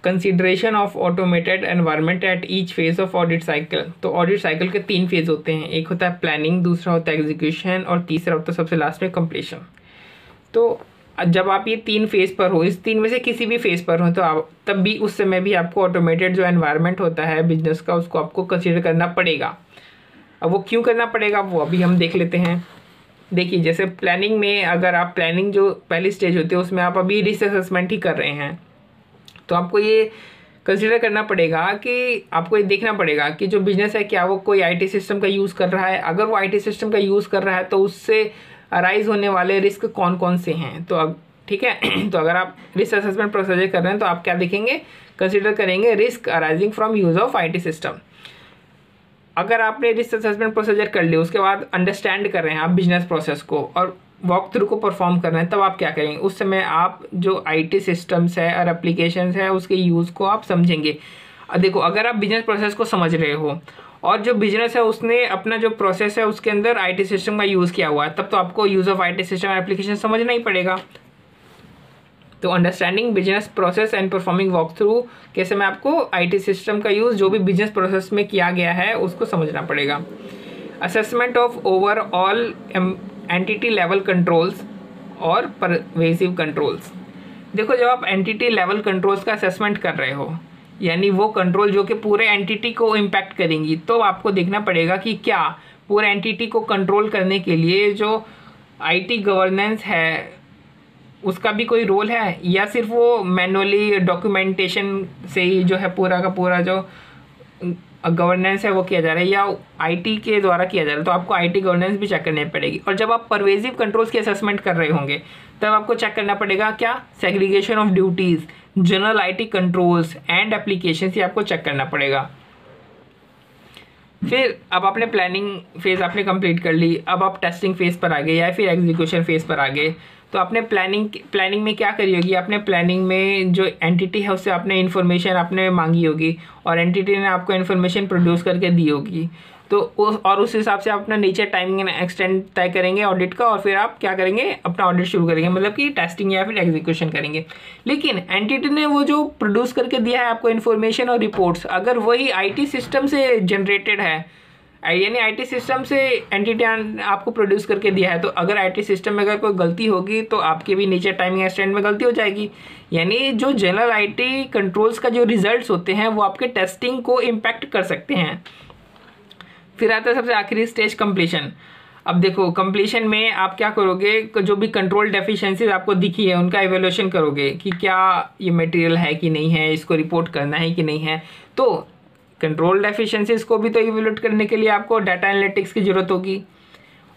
Consideration of automated environment at each phase of audit cycle. तो audit cycle के 3 phase होते हैं, एक होता है प्लानिंग, दूसरा होता है एग्जीक्यूशन और तीसरा होता है सबसे लास्ट में कंप्लीशन। तो जब आप ये 3 फेज पर हो, इस 3 में से किसी भी फेज पर हो, तो आप तब भी उस समय भी आपको ऑटोमेटेड जो एनवायरनमेंट होता है बिजनेस का, उसको आपको कंसीडर करना पड़ेगा। अब वो क्यों करना पड़ेगा वो अभी हम देख लेते हैं। देखिए, जैसे प्लानिंग में अगर आप प्लानिंग जो पहली स्टेज होती है उसमें आप अभी रिस्क असेसमेंट ही कर रहे हैं, तो आपको ये कंसीडर करना पड़ेगा कि आपको ये देखना पड़ेगा कि जो बिजनेस है क्या वो कोई आईटी सिस्टम का यूज़ कर रहा है। अगर वो आईटी सिस्टम का यूज़ कर रहा है तो उससे अराइज होने वाले रिस्क कौन कौन से हैं। तो अब ठीक है, तो अगर आप रिस्क असेसमेंट प्रोसीजर कर रहे हैं तो आप क्या देखेंगे, कंसीडर करेंगे risk arising from use of IT system. अगर आपने रिस्क असेसमेंट प्रोसीजर कर लिया, उसके बाद अंडरस्टैंड कर रहे हैं आप बिजनेस प्रोसेस को और वॉक थ्रू को परफॉर्म कर रहे हैं, तब आप क्या करेंगे, उस समय आप जो आईटी सिस्टम्स है और एप्लीकेशंस है उसके यूज़ को आप समझेंगे। देखो, अगर आप बिजनेस प्रोसेस को समझ रहे हो और जो बिजनेस है उसने अपना जो प्रोसेस है उसके अंदर आईटी सिस्टम का यूज़ किया हुआ है, तब तो आपको use of IT system application समझना ही पड़ेगा। तो understanding business process and performing walk through के समय आपको आईटी सिस्टम का यूज़ जो भी बिजनेस प्रोसेस में किया गया है उसको समझना पड़ेगा। Assessment of overall entity level controls और परवेसिव कंट्रोल्स। देखो, जब आप एंटिटी लेवल कंट्रोल्स का असेसमेंट कर रहे हो, यानी वो कंट्रोल जो कि पूरे एंटिटी को इम्पैक्ट करेंगी, तो आपको देखना पड़ेगा कि क्या पूरे एंटिटी को कंट्रोल करने के लिए जो आईटी गवर्नेंस है उसका भी कोई रोल है, या सिर्फ वो मैनुअली डॉक्यूमेंटेशन से ही जो है पूरा का पूरा जो गवर्नेंस है वो किया जा रहा है, या आईटी के द्वारा किया जा रहा है। तो आपको आईटी गवर्नेंस भी चेक करनी पड़ेगी। और जब आप परवेसिव कंट्रोल्स की असेसमेंट कर रहे होंगे तब आपको चेक करना पड़ेगा क्या, segregation of duties, general IT controls and application, ये आपको चेक करना पड़ेगा। फिर अब आपने प्लानिंग फेज़ आपने कंप्लीट कर ली, अब आप टेस्टिंग फेज़ पर आ गए या फिर एग्जीक्यूशन फेज़ पर आ गए। तो आपने प्लानिंग में क्या करी होगी, आपने प्लानिंग में जो एंटिटी है उससे आपने इन्फॉर्मेशन आपने मांगी होगी और एंटिटी ने आपको इन्फॉर्मेशन प्रोड्यूस करके दी होगी। तो उस हिसाब से आप अपना नीचे टाइमिंग एक्सटेंड तय करेंगे ऑडिट का, और फिर आप क्या करेंगे, अपना ऑडिट शुरू करेंगे, मतलब कि टेस्टिंग या फिर एग्जीक्यूशन करेंगे। लेकिन एंटिटी ने वो जो प्रोड्यूस करके दिया है आपको इन्फॉर्मेशन और रिपोर्ट्स, अगर वही आईटी सिस्टम से जनरेटेड है, यानी आईटी सिस्टम से एंटिटी आपको प्रोड्यूस करके दिया है, तो अगर आईटी सिस्टम में अगर कोई गलती होगी तो आपके भी नीचे टाइमिंग एक्सटेंड में गलती हो जाएगी। यानी जो जनरल आईटी कंट्रोल्स का जो रिजल्ट्स होते हैं वो आपके टेस्टिंग को इम्पैक्ट कर सकते हैं। फिर आता है सबसे आखिरी स्टेज, कंप्लीशन। अब देखो, कंप्लीशन में आप क्या करोगे, जो भी कंट्रोल डेफिशिएंसीज आपको दिखी है उनका इवैल्यूएशन करोगे कि क्या ये मटेरियल है कि नहीं है, इसको रिपोर्ट करना है कि नहीं है। तो कंट्रोल डेफिशिएंसीज को भी तो इवैल्यूएट करने के लिए आपको डाटा एनालिटिक्स की ज़रूरत होगी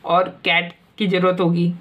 और कैट की ज़रूरत होगी।